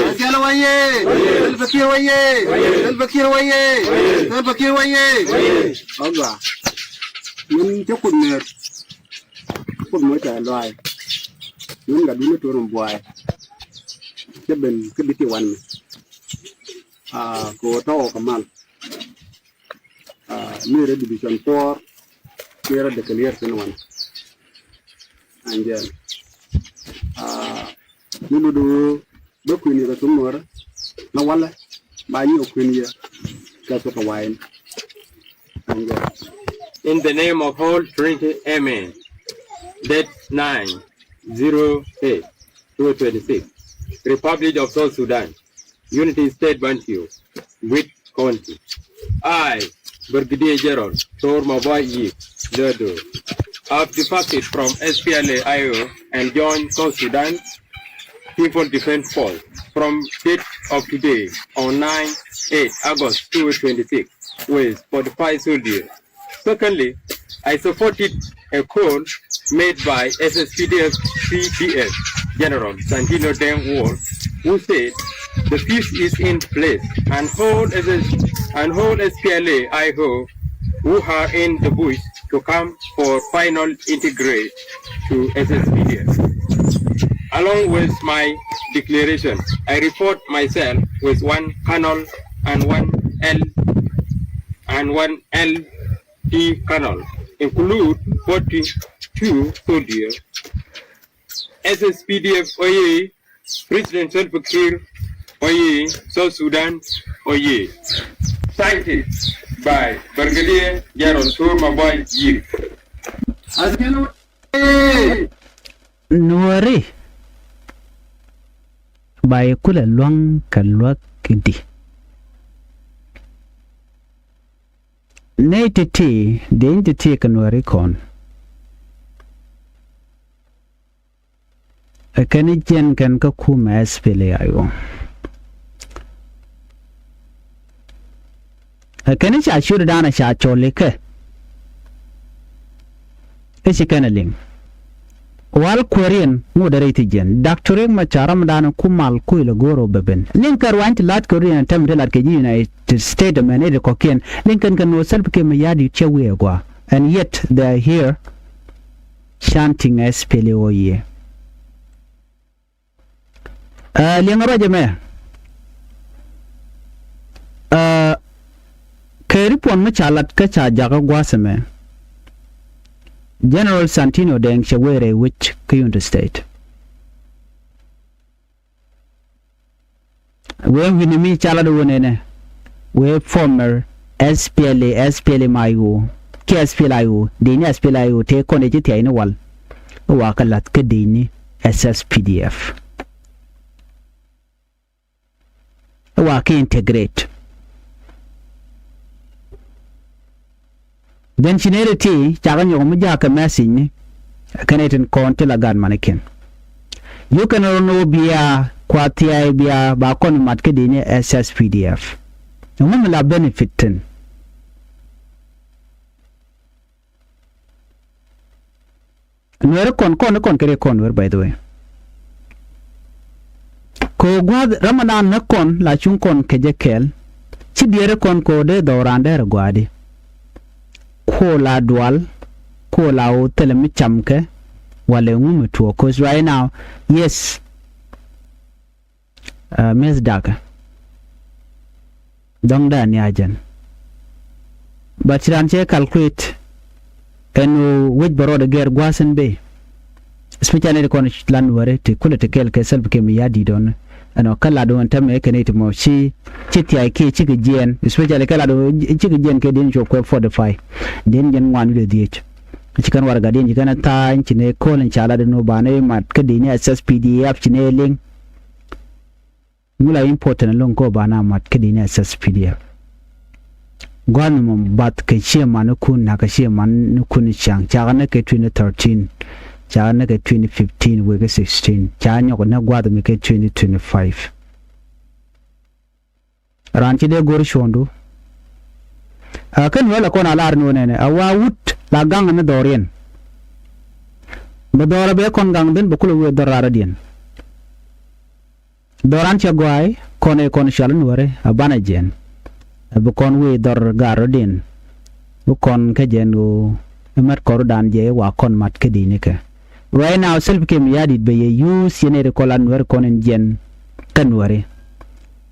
Asiala waye. Al-Fakir waye. Al-Fakir waye. Al-Fakir waye. Oga. Mun ta kunner. Kun mota loai. Mun ga dole to ron boy. Keben kebiti wan. Go to kamal. Near division 4. Here the clear one. And then Nulu do Queen the Tumor, no walla, by you Queen, that's what a wine. And In the name of all Trinity, Amen. Date 9/08/2026. Republic of South Sudan. Unity State Bantu. With County. I, Brigadier General Tor Mabai Yi, Ledo, have departed from SPLA-IO and joined South Sudan People Defense Force from date of today on 9/8 August 2026 with 45 soldiers. Secondly, I supported a call made by SSPDF CDF General Santino Deng Wall, who said the peace is in place and hold SPLA-IO who are in the bush to come for final integrate to SSPDF. Along with my declaration, I report myself with one colonel and one LT colonel, include 42 soldiers. SSPDF Oye, President Salva Kiir Oye, South Sudan Oye. Cited by Brigadier General Mabai Yi. Nuer by Kula Long Kalwak Kidi. Native tea, the entity can recon. A Canadian can go Kuumɛ Läär. A Canadian should down a shot or liquor. Is a canneling. While Korean moderated gen, Dr. Riek Machar Ramadan Kumal Kuila Goro Beben. Lincoln went to Lat Korean and Temple like a United States of Manade Cocaine. Lincoln can no self became a yadi chewiagua, and yet they are here chanting SPLA. Liangaraja Keripon Machalat Kacha Jagawasame. General Santino Deng Shawere, which Kayunta State. When we meet Chaladone, we former SPLA Mayu, KSPLIU, Dini SPLIU, take on a Thiay in a wall. Wakalat Kadini, SSPDF. Waki integrate. Then she needed tea, Chagan Yomujaka messing, a Canadian corn till a gun mannequin. You can know Bia, Thiay, Bia, Bakon Matkadini, SSPDF. No woman la benefiting. Nuer con kere conwer, by the way. Ko guad Ramadan nakon la chunkon kejekel, Chidiere con code dorande guadi. Kola dual, kola o telemichamke, wale umutu, cause right now, yes, Miss Daga. Dongda Nyajan. But you don't calculate and which borrow the gear Guasen Bay. Especially the Cornish land where it could take self became yadi don. And a calado and Tamekanate more she Thiay chicken, especially calado chicken can joke for the fight. Then gen one with the H. Chicken wargadin, you can tie, Chine, call and chalad no bane, mat cadini, SSPDF, Chineling. Mula important along go bana mat cadini, SSPDF. Guanum, but Kachia kun Nakashia Manukun Chang, Charanaka 2013. Chana get 2015, we get 16. Chana or Nagwad make it 2025. Ranchi de Gorishondo. I can well a con alarm nene. A wood la gang and a Dorian. But Dora be con gang then Bukulu with the Radian. Doran chagwai kone shal Nuer abana jen. Bukon we dor garodin. Bukon ke jen u mat korudan je wa kon mat ke dinike. Right now self came yadit be use yenere kolan Nuer konen jen kanware.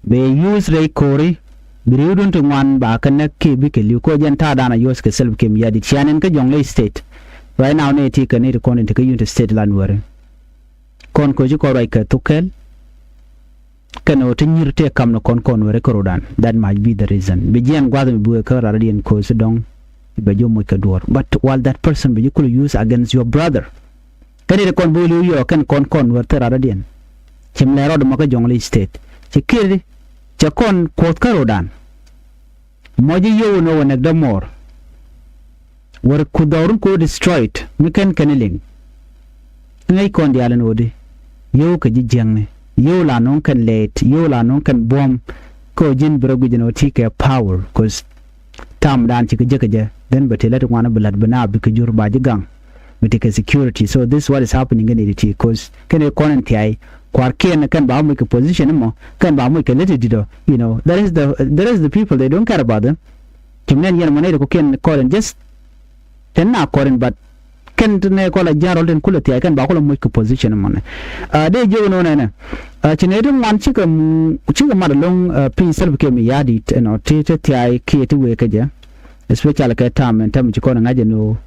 Be use rei kori biriudun to wan ba kan ke bi ke liu ko jen ta dana yos ke self came yadit chanen ke jongle state. Right now ne ti ke ne konen te ke unit state lanware. Kon ko ji ko rai ke tukel kano tinyirte kam no kon were korodan. That might be the reason. Bejian gwadam buwe karadian ko sedong bejo mo kador. But while that person be you could use against your brother. Kani de kon bulu yo kan kon were teradian. Chimlero de maka jongle state. Chikiri chakon kot karodan. Moji yo no one the more. Were kudorun ko destroyed. Mikan kaniling. Ngay kon dialan odi. Yo ka jijangne. Yo la non kan late, yo la non kan bomb ko jin brogu jino tike power cause tam dan chika jekaja then but let one blood bana bikajur bajigang bitike security. So this is what is happening in it cause can you con Thiay kwarken kan ba mu position mo kan ba mu let dido, you know, there is the people, they don't care about them. Kimnen yan money ko ken call just ten na call but kan ne ko la jarol den kula Thiay kan ba ko mu position mo ne de jo no ne chinedum wan chika madalong pin self ke mi yadi no tete Thiay ke ti we kaja especially ka tam and tam chiko ngaje no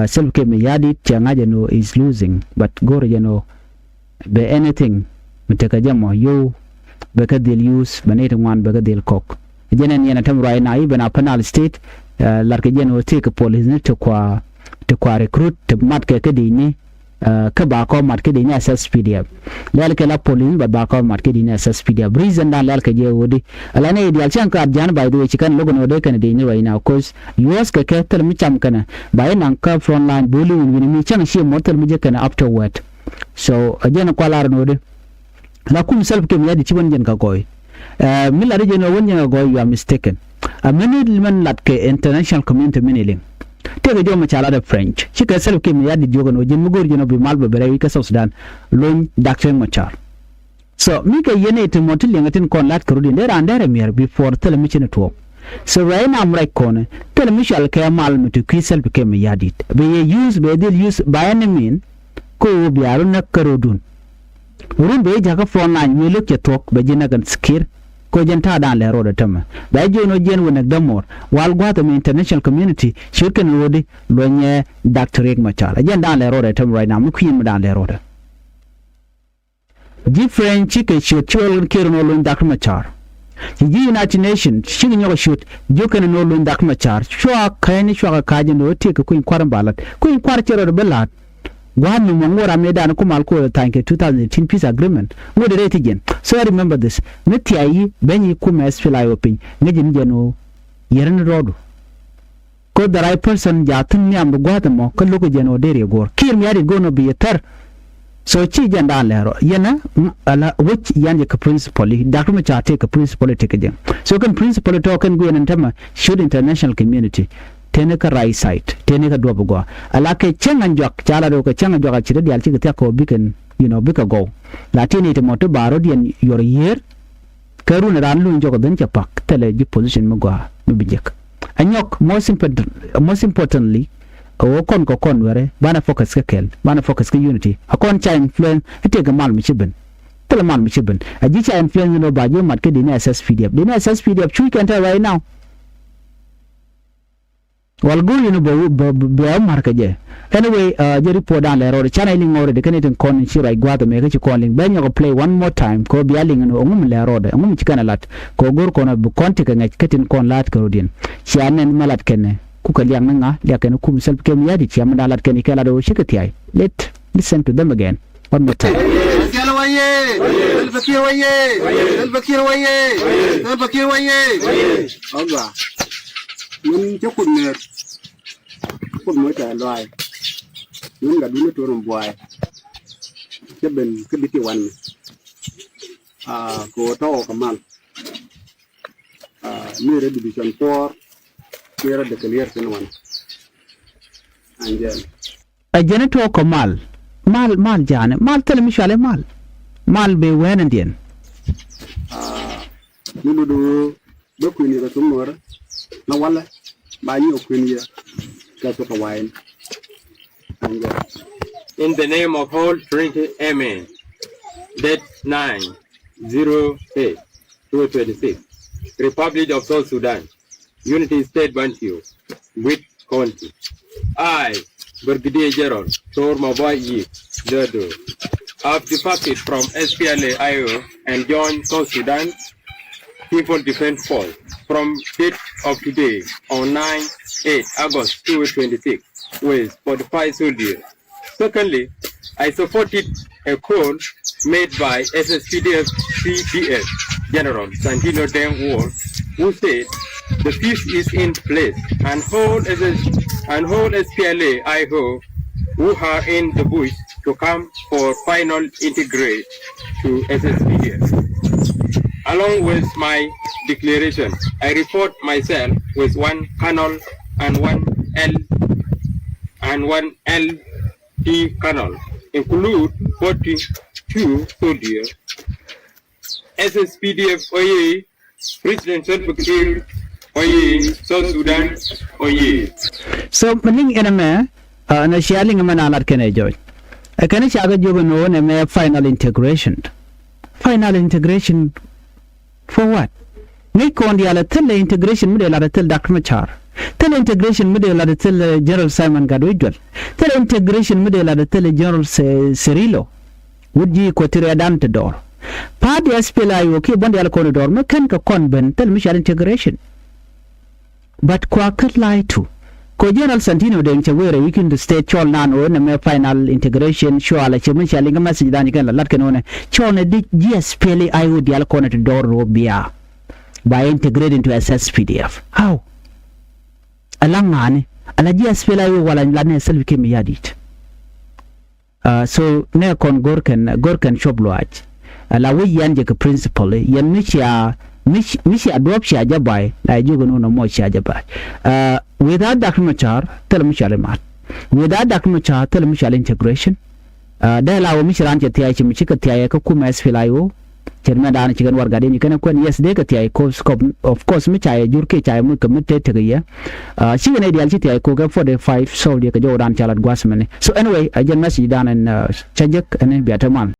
self ke mi yadi ngaje no is losing but go you know be anything mitaka jamo yo be ka deal use banete wan be ka deal kok jenen yana tam right now even a penal state larke jeno take police ne to kwa recruit to mat ke dini ka ba ko mat ke dini SSPDF lal ke la police ba ko mat ke dini SSPDF reason dan lal ke je wodi ala ne ideal chan ka jan by the way chikan logo no de kan dini right now cause US ke tel mi cham kana ba nan ka front line bulu ni mi chan shi motel mi je kana afterward. So again ko lar no de la kum self ke mi yadi ci won jen ka goy mi la de no won jen ka goy you are mistaken a many man lat ke international community miniling tege jo Machar da French chika self ke mi yadi jogo no jin mugor jino bi malba bere ka South Sudan lon Dr. Machar. So mi ke yene to motil ngatin kon lat karudi ndera andere mier before tele mi chine to. So right now am right kone tele mi shal ke mal mi to ki self ke mi yadi be use be deal use by any mean ko bi aru na karodun urun be jaga front line mi look ke tok be jina gan skir ko jenta dan le roda tama ba jono jen wona damor wal gwata mi international community shirken rodi lonye Dr. Riek Machar jen dan le roda tama right now mu queen dan le roda ji french ke chol kirno lon Dr. Machar ji United Nations shigi nyogo shoot joken no lon Dr. Machar shwa kayni shwa ka jeno te ko kuin kwaran balat kuin kwar chero de balat One Mongora made an Kumalko tank 2018 peace agreement. What did it again? So I remember this. Thiay Benny Kuumɛ Philaopin, Nijin Geno, Yeren Road. Could the right person Jatun Yam Guatamo, could look at Geno Dere Gore. Kiir me are going to be a third. So Chi Jandalero, Yena, which Yanjaka principle, Dr. Machar take a principle take again. So can principle talk and go and tell should international community. Teneka right side teneka dobogo alake chengan jok chala do ka chengan jok chire dial chi ka ko biken you know bika go latini te moto baro dien your year karun ran lu jok den chapak tele ji position mo go mi bijek anyok most importantly o kon ko kon were bana focus ka kel bana focus ka unity akon cha influence ete ga mal mi chiben tele mal mi chiben aji cha influence no ba jo mat ke dina SSPDF chui kan right now. Well, go you know, be market. Anyway, the report down there or the channeling or the Canadian con share I got to make a calling. Ben you play one more time, go be yelling and la road, a moment can a lot, go go corner contact and getting con lat Canadian. Shan and Malat Kenne, cook a yamanga, like an kum self came yadi, Yamalat Kenikala Shikati. Let's listen to them again. One more time. Mình cho con mới trả loài mình gặp đúng chỗ làm hoài cho bên cái biết quan của tao cầm mal như là division 4 như là declare cái one anh em ajana to ko mal jane mal tele mi shale mal be wenandien Nulu do Queen the Tumor, no one by you, Queen here. That's what a wine. In the name of all Trinity, Amen. Date 9/08/2026. Republic of South Sudan. Unity State Bantu. With County. I, Brigadier General Tor Maboy Ledo, have departed from SPLA-IO and joined South Sudan People Defense Force from date of today on 9/8 August 2026 with 45 soldiers. Secondly, I supported a call made by SSPDF CDF General Santino Deng Wall, who said the peace is in place and hold SPLA IHO who are in the bush to come for final integrate to SSPDF. Along with my declaration, I report myself with one colonel and one LT colonel, include 42 soldiers. SSPDF Oye, President Salva Kiir Oye, South Sudan Oye. So maling ename na sharing manalar kene joy. Akane shaga jogo no ne final integration. Final integration for what? Ni kondi ala tele integration mide la tele Dr. Machar. Tele integration mide la tele General Simon Gadwidwal. Tele integration mide la tele General Cirilo. Wudi kwatire dante dor. Party SPLA okay bondi ala kono dor me kan ka kon ben tele michal integration. But kwa kat lie to. Ko General Santino de Nchawere weekend state chol nan o ne me final integration show ala chema shalinga message dani kan lat kan one chol ne di SPLA IO di ala kono to dor ro bia by integrating to SSPDF. How? Alangani ala SPLA IO wala lane self ke mi yadit. So ne kon gorkan shobloach ala wi yanje ka principle yan mishi adoption ajabai la jugo no mo shi ajabai without Dr. Machar tell me mat without Dr. Machar tell me integration da la wo mishi ranje Thiay chi mishi ka Thiay ka Kuumɛ SPLA cherma dan chi gan warga de ni kana ko yes de ka Thiay ko of course mi chaye jurke chaye mu committed to ya shi ne ideal chi Thiay ko ga 45 soldier ka jodan chalat gwasmane. So anyway I just message dan and chajek and biataman